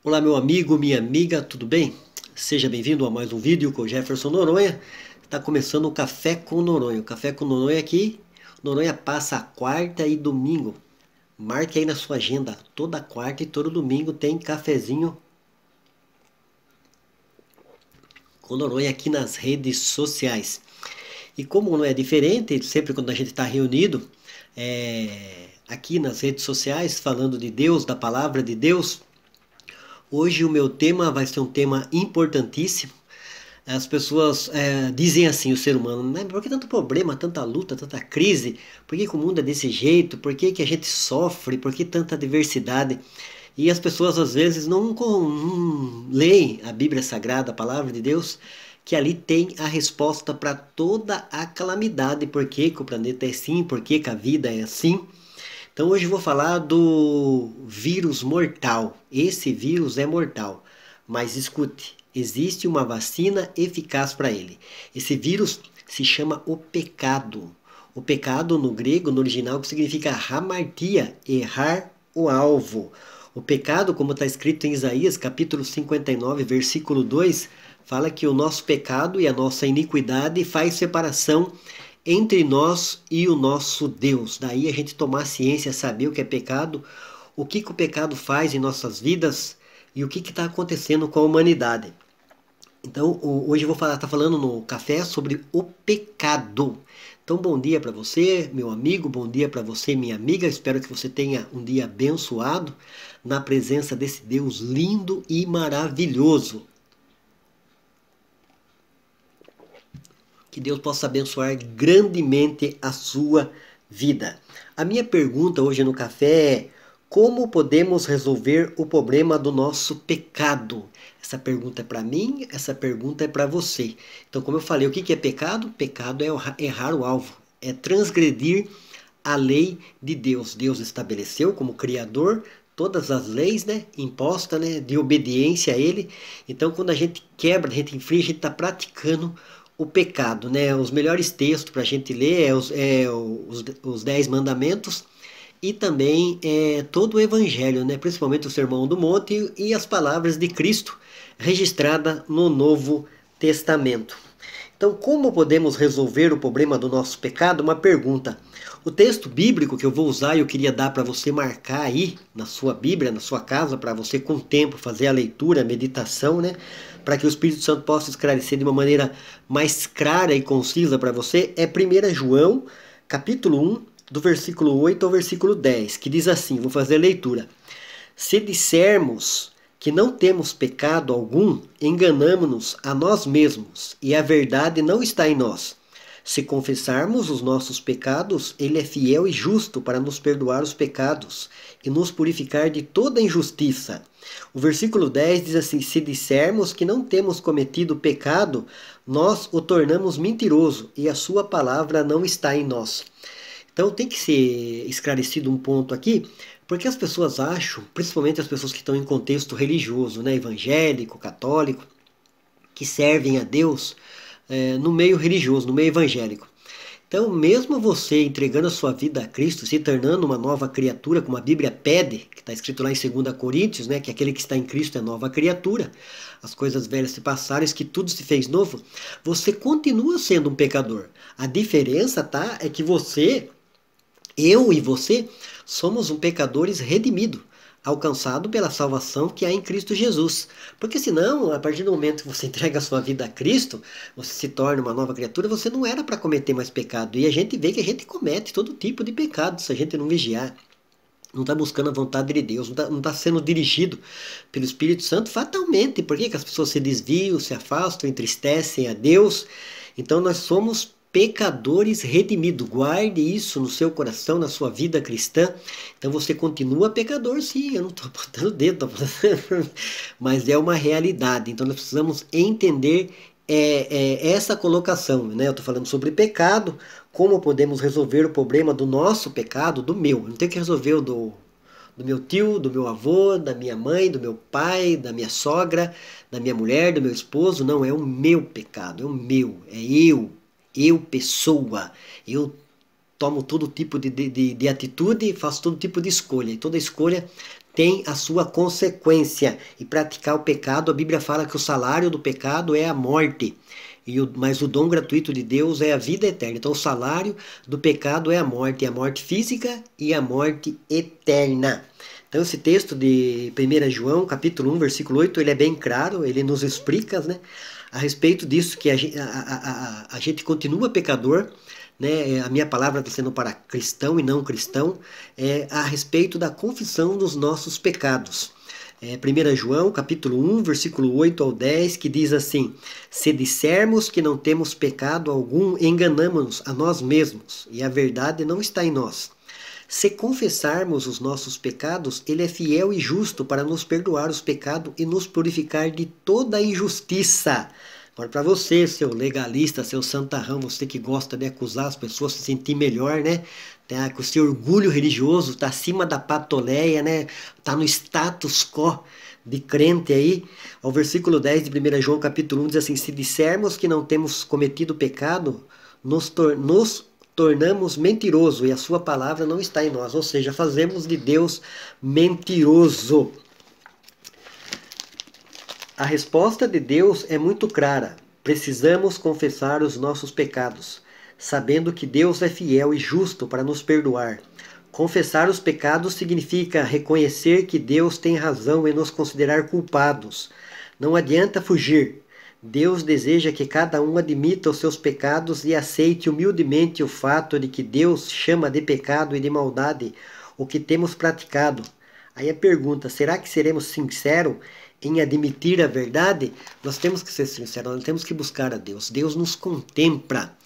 Olá, meu amigo, minha amiga, tudo bem? Seja bem-vindo a mais um vídeo com o Jefferson Noronha. Está começando o Café com Noronha. O Café com Noronha aqui, Noronha passa a quarta e domingo. Marque aí na sua agenda, toda quarta e todo domingo tem cafezinho com Noronha aqui nas redes sociais. E como não é diferente, sempre quando a gente está reunido aqui nas redes sociais, falando de Deus, da palavra de Deus, hoje o meu tema vai ser um tema importantíssimo. As pessoas dizem assim, o ser humano, né? Por que tanto problema, tanta luta, tanta crise? Por que, que o mundo é desse jeito? Por que, que a gente sofre? Por que tanta adversidade? E as pessoas às vezes não leem a Bíblia Sagrada, a palavra de Deus, que ali tem a resposta para toda a calamidade. Por que, que o planeta é assim? Por que, que a vida é assim? Então hoje eu vou falar do vírus mortal. Esse vírus é mortal, mas escute, existe uma vacina eficaz para ele. Esse vírus se chama o pecado. O pecado no grego, no original, que significa hamartia, errar o alvo. O pecado, como está escrito em Isaías, capítulo 59, versículo 2, fala que o nosso pecado e a nossa iniquidade faz separação entre nós e o nosso Deus. Daí a gente tomar ciência, saber o que é pecado, o que o pecado faz em nossas vidas e o que está acontecendo com a humanidade. Então, hoje eu vou estar falando no café sobre o pecado. Então, bom dia para você, meu amigo, bom dia para você, minha amiga. Espero que você tenha um dia abençoado na presença desse Deus lindo e maravilhoso. Que Deus possa abençoar grandemente a sua vida. A minha pergunta hoje no café é: como podemos resolver o problema do nosso pecado? Essa pergunta é para mim, essa pergunta é para você. Então, como eu falei, o que é pecado? Pecado é errar o alvo, é transgredir a lei de Deus. Deus estabeleceu como Criador todas as leis, né, impostas, né, de obediência a Ele. Então, quando a gente quebra, a gente infringe, a gente está praticando o pecado, né? Os melhores textos para a gente ler os 10 mandamentos e também todo o Evangelho, né? Principalmente o Sermão do Monte e as palavras de Cristo registrada no Novo Testamento. Então, como podemos resolver o problema do nosso pecado? Uma pergunta. O texto bíblico que eu vou usar, eu queria dar para você marcar aí na sua Bíblia, na sua casa, para você com o tempo fazer a leitura, a meditação, né? Para que o Espírito Santo possa esclarecer de uma maneira mais clara e concisa para você, é 1 João, capítulo 1, do versículo 8 ao versículo 10, que diz assim, vou fazer a leitura. Se dissermos que não temos pecado algum, enganamo-nos a nós mesmos, e a verdade não está em nós. Se confessarmos os nossos pecados, ele é fiel e justo para nos perdoar os pecados e nos purificar de toda injustiça. O versículo 10 diz assim: se dissermos que não temos cometido pecado, nós o tornamos mentiroso e a sua palavra não está em nós. Então tem que ser esclarecido um ponto aqui, porque as pessoas acham, principalmente as pessoas que estão em contexto religioso, né, evangélico, católico, que servem a Deus no meio religioso, no meio evangélico. Então, mesmo você entregando a sua vida a Cristo, se tornando uma nova criatura, como a Bíblia pede, que está escrito lá em 2 Coríntios, né, que aquele que está em Cristo é nova criatura, as coisas velhas se passaram, que tudo se fez novo, você continua sendo um pecador. A diferença, tá, é que eu e você, somos um pecadores redimidos, alcançado pela salvação que há em Cristo Jesus. Porque senão, a partir do momento que você entrega a sua vida a Cristo, você se torna uma nova criatura, você não era para cometer mais pecado. E a gente vê que a gente comete todo tipo de pecado se a gente não vigiar. Não está buscando a vontade de Deus, não tá sendo dirigido pelo Espírito Santo fatalmente. Por que as pessoas se desviam, se afastam, entristecem a Deus? Então nós somos pecadores redimidos. Guarde isso no seu coração, na sua vida cristã. Então você continua pecador, sim. Eu não estou apontando o dedo, mas é uma realidade. Então nós precisamos entender essa colocação, né? Eu estou falando sobre pecado, como podemos resolver o problema do nosso pecado, do meu. Eu não tenho que resolver o do meu tio, do meu avô, da minha mãe, do meu pai, da minha sogra, da minha mulher, do meu esposo. Não, é o meu pecado, é o meu, é eu pessoa, tomo todo tipo de atitude, faço todo tipo de escolha, e toda escolha tem a sua consequência. E praticar o pecado, a Bíblia fala que o salário do pecado é a morte. Mas o dom gratuito de Deus é a vida eterna. Então o salário do pecado é a morte física e a morte eterna. Então esse texto de 1 João, capítulo 1, versículo 8, ele é bem claro, ele nos explica, né, a respeito disso, que a gente continua pecador, né? A minha palavra está sendo para cristão e não cristão, a respeito da confissão dos nossos pecados. 1 João, capítulo 1, versículo 8 ao 10, que diz assim: se dissermos que não temos pecado algum, enganamos-nos a nós mesmos, e a verdade não está em nós. Se confessarmos os nossos pecados, ele é fiel e justo para nos perdoar os pecados e nos purificar de toda injustiça. Agora, para você, seu legalista, seu santarrão, você que gosta de acusar as pessoas, se sentir melhor, né? Que o seu orgulho religioso está acima da patoleia, né? Está no status quo de crente aí. O versículo 10 de 1 João capítulo 1 diz assim: se dissermos que não temos cometido pecado, nos tornamos mentiroso e a sua palavra não está em nós. Ou seja, fazemos de Deus mentiroso. A resposta de Deus é muito clara. Precisamos confessar os nossos pecados, sabendo que Deus é fiel e justo para nos perdoar. Confessar os pecados significa reconhecer que Deus tem razão em nos considerar culpados. Não adianta fugir. Deus deseja que cada um admita os seus pecados e aceite humildemente o fato de que Deus chama de pecado e de maldade o que temos praticado. Aí a pergunta: será que seremos sinceros em admitir a verdade? Nós temos que ser sinceros, nós temos que buscar a Deus. Deus nos contempla.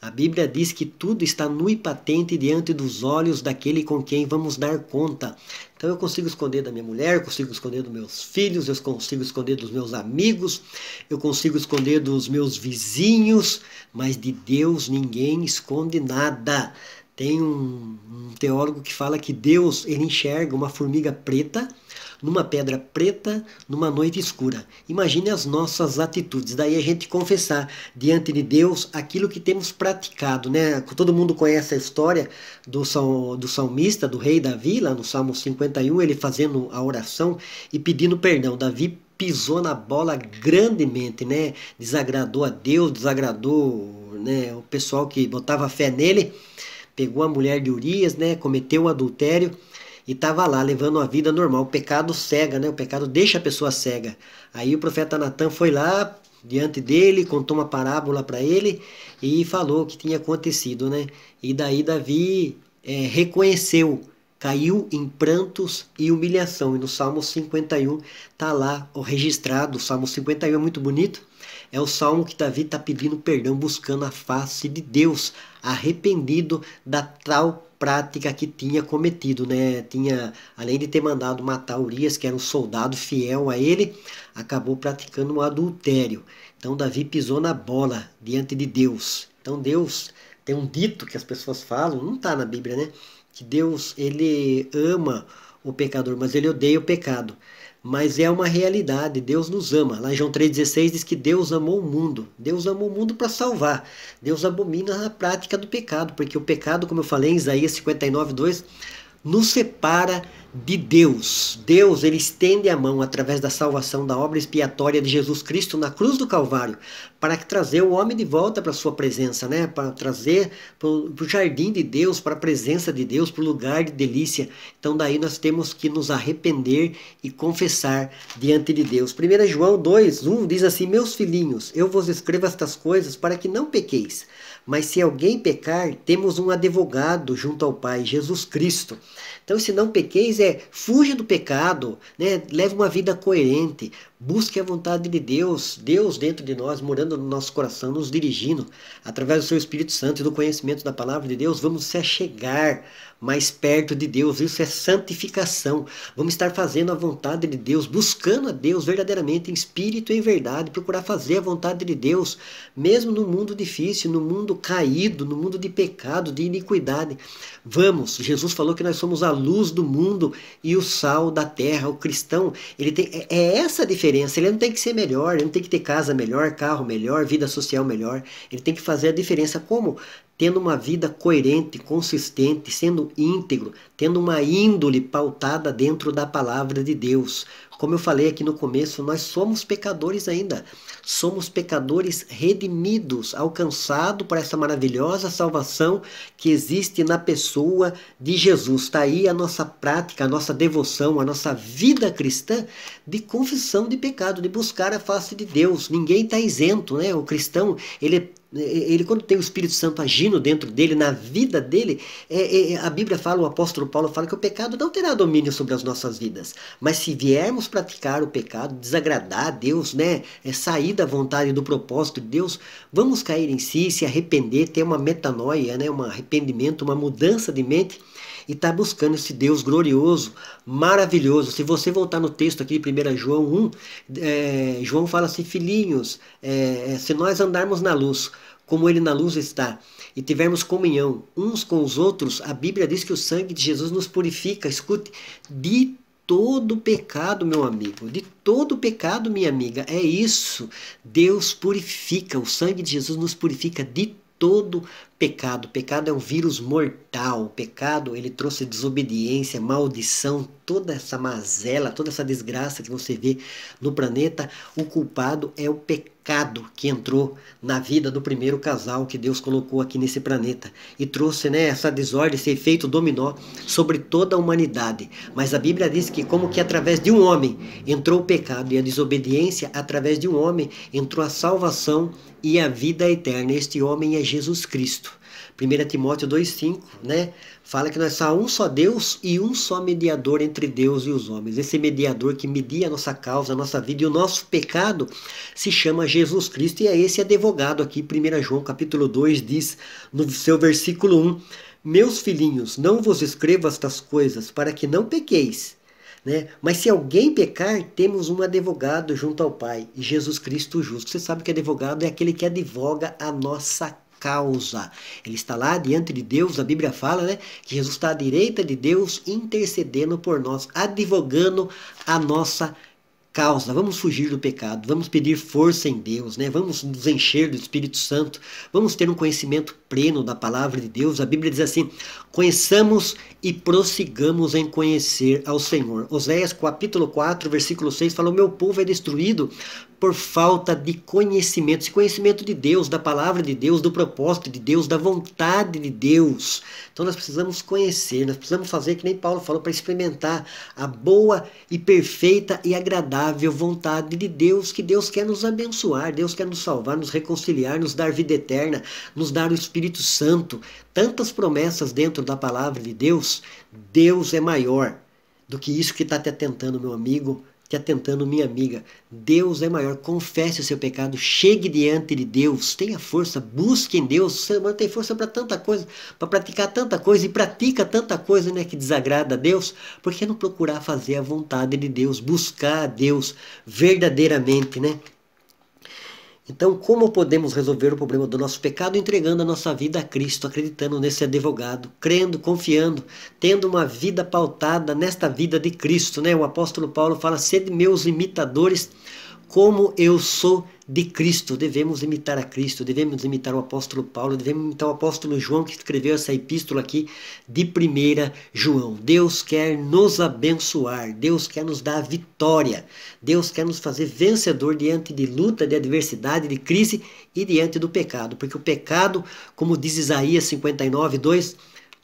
A Bíblia diz que tudo está nu e patente diante dos olhos daquele com quem vamos dar conta. Então eu consigo esconder da minha mulher, eu consigo esconder dos meus filhos, eu consigo esconder dos meus amigos, eu consigo esconder dos meus vizinhos, mas de Deus ninguém esconde nada. Tem um teólogo que fala que Deus, ele enxerga uma formiga preta numa pedra preta, numa noite escura. Imagine as nossas atitudes. Daí a gente confessar diante de Deus aquilo que temos praticado, né? Todo mundo conhece a história do salmista, do rei Davi, lá no Salmo 51, ele fazendo a oração e pedindo perdão. Davi pisou na bola grandemente, né? Desagradou a Deus, desagradou, né, o pessoal que botava fé nele. Pegou a mulher de Urias, né? Cometeu o adultério e estava lá levando uma vida normal. O pecado cega, né? O pecado deixa a pessoa cega. Aí o profeta Natan foi lá diante dele, contou uma parábola para ele e falou o que tinha acontecido, né? E daí Davi reconheceu, caiu em prantos e humilhação. E no Salmo 51 está lá o registrado. O Salmo 51 é muito bonito. É o salmo que Davi está pedindo perdão, buscando a face de Deus, arrependido da tal prática que tinha cometido, né? Tinha, além de ter mandado matar Urias, que era um soldado fiel a ele, acabou praticando um adultério. Então Davi pisou na bola diante de Deus. Então Deus tem um dito que as pessoas falam, não está na Bíblia, né? Que Deus, ele ama o pecador, mas ele odeia o pecado. Mas é uma realidade, Deus nos ama. Lá em João 3,16 diz que Deus amou o mundo. Deus amou o mundo para salvar. Deus abomina a prática do pecado, porque o pecado, como eu falei em Isaías 59,2, nos separa de Deus. Deus, ele estende a mão através da salvação, da obra expiatória de Jesus Cristo na cruz do Calvário, para trazer o homem de volta para a sua presença, né? Para trazer para o jardim de Deus, para a presença de Deus, para o lugar de delícia. Então daí nós temos que nos arrepender e confessar diante de Deus. 1 João 2,1 diz assim: meus filhinhos, eu vos escrevo estas coisas para que não pequeis. Mas se alguém pecar, temos um advogado junto ao Pai, Jesus Cristo. Então, se não pequeis, fuja do pecado, né? Leve uma vida coerente, busque a vontade de Deus, Deus dentro de nós, morando no nosso coração, nos dirigindo, através do seu Espírito Santo e do conhecimento da palavra de Deus, vamos se achegar mais perto de Deus. Isso é santificação. Vamos estar fazendo a vontade de Deus, buscando a Deus verdadeiramente em espírito e em verdade, procurar fazer a vontade de Deus, mesmo no mundo difícil, no mundo caído, no mundo de pecado, de iniquidade. Vamos, Jesus falou que nós somos a luz do mundo e o sal da terra. O cristão, ele tem, essa a diferença. Ele não tem que ser melhor, ele não tem que ter casa melhor, carro melhor, vida social melhor. Ele tem que fazer a diferença como? tendo uma vida coerente, consistente, sendo íntegro, tendo uma índole pautada dentro da palavra de Deus. Como eu falei aqui no começo, nós somos pecadores ainda. Somos pecadores redimidos, alcançados por essa maravilhosa salvação que existe na pessoa de Jesus. Está aí a nossa prática, a nossa devoção, a nossa vida cristã de confissão de pecado, de buscar a face de Deus. Ninguém está isento, né? O cristão, ele quando tem o Espírito Santo agindo dentro dele, na vida dele, a Bíblia fala, o apóstolo Paulo fala que o pecado não terá domínio sobre as nossas vidas. Mas se viermos praticar o pecado, desagradar a Deus, né, sair da vontade e do propósito de Deus, vamos cair em si, se arrepender, ter uma metanoia, né, um arrependimento, uma mudança de mente, e está buscando esse Deus glorioso, maravilhoso. Se você voltar no texto aqui de 1 João 1, João fala assim, filhinhos, se nós andarmos na luz, como ele na luz está, e tivermos comunhão uns com os outros, a Bíblia diz que o sangue de Jesus nos purifica, escute, de todo pecado, meu amigo, de todo pecado, minha amiga, é isso, Deus purifica, o sangue de Jesus nos purifica de todo pecado. Pecado é um vírus mortal. O pecado, ele trouxe desobediência, maldição, toda essa mazela, toda essa desgraça que você vê no planeta. O culpado é o pecado que entrou na vida do primeiro casal que Deus colocou aqui nesse planeta e trouxe, né, essa desordem, esse efeito dominó sobre toda a humanidade. Mas a Bíblia diz que como que através de um homem entrou o pecado e a desobediência, através de um homem entrou a salvação e a vida eterna. Este homem é Jesus Cristo. 1 Timóteo 2,5, né? Fala que nós há um só Deus e um só mediador entre Deus e os homens. Esse mediador que media a nossa causa, a nossa vida e o nosso pecado se chama Jesus Cristo e é esse advogado aqui. 1 João capítulo 2 diz no seu versículo 1, meus filhinhos, não vos escrevo estas coisas para que não pequeis. Né? Mas se alguém pecar, temos um advogado junto ao Pai, Jesus Cristo justo. Você sabe que advogado é aquele que advoga a nossa causa. Ele está lá diante de Deus, a Bíblia fala, né, que Jesus está à direita de Deus, intercedendo por nós, advogando a nossa causa. Vamos fugir do pecado, vamos pedir força em Deus, né? Vamos nos encher do Espírito Santo, vamos ter um conhecimento pleno da palavra de Deus. A Bíblia diz assim, conheçamos e prossigamos em conhecer ao Senhor. Oséias capítulo 4, versículo 6 fala, o meu povo é destruído por falta de conhecimento, esse conhecimento de Deus, da palavra de Deus, do propósito de Deus, da vontade de Deus. Então nós precisamos conhecer, nós precisamos fazer que nem Paulo falou, para experimentar a boa e perfeita e agradável vontade de Deus, que Deus quer nos abençoar, Deus quer nos salvar, nos reconciliar, nos dar vida eterna, nos dar o Espírito Santo. Tantas promessas dentro da palavra de Deus, Deus é maior do que isso que está te atentando, meu amigo, te atentando, minha amiga. Deus é maior, confesse o seu pecado, chegue diante de Deus, tenha força, busque em Deus. O ser humano tem força para tanta coisa, para praticar tanta coisa, e pratica tanta coisa, né, que desagrada a Deus. Por que não procurar fazer a vontade de Deus, buscar a Deus verdadeiramente, né? Então, como podemos resolver o problema do nosso pecado? Entregando a nossa vida a Cristo, acreditando nesse advogado, crendo, confiando, tendo uma vida pautada nesta vida de Cristo, né? O apóstolo Paulo fala, sede meus imitadores, como eu sou de Cristo. Devemos imitar a Cristo, devemos imitar o apóstolo Paulo, devemos imitar o apóstolo João, que escreveu essa epístola aqui de 1 João. Deus quer nos abençoar, Deus quer nos dar vitória, Deus quer nos fazer vencedor diante de luta, de adversidade, de crise e diante do pecado, porque o pecado, como diz Isaías 59:2,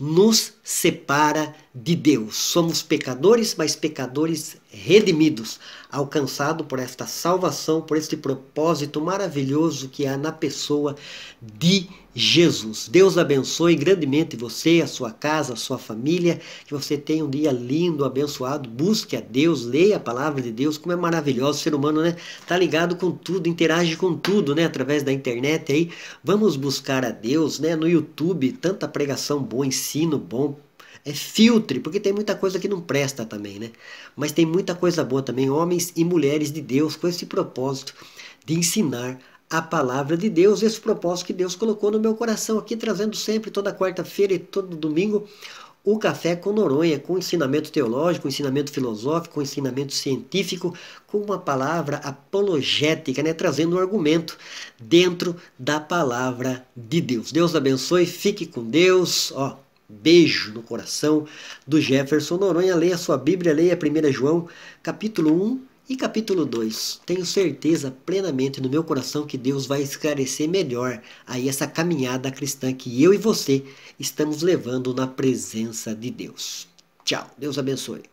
nos separa de Deus. Somos pecadores, mas pecadores redimidos, alcançados por esta salvação, por este propósito maravilhoso que há na pessoa de Jesus. Deus abençoe grandemente você, a sua casa, a sua família, que você tenha um dia lindo, abençoado, busque a Deus, leia a palavra de Deus, como é maravilhoso o ser humano, né? Tá ligado com tudo, interage com tudo, né? Através da internet aí, vamos buscar a Deus, né? No YouTube, tanta pregação boa, ensino bom, filtre, porque tem muita coisa que não presta também, né? Mas tem muita coisa boa também, homens e mulheres de Deus, com esse propósito de ensinar a palavra de Deus, esse propósito que Deus colocou no meu coração aqui, trazendo sempre, toda quarta-feira e todo domingo, o Café com Noronha, com ensinamento teológico, ensinamento filosófico, ensinamento científico, com uma palavra apologética, né? Trazendo um argumento dentro da palavra de Deus. Deus abençoe, fique com Deus. Ó, beijo no coração do Jefferson Noronha. Leia a sua Bíblia, leia 1 João, capítulo 1 e capítulo 2. Tenho certeza plenamente no meu coração que Deus vai esclarecer melhor aí essa caminhada cristã que eu e você estamos levando na presença de Deus. Tchau, Deus abençoe.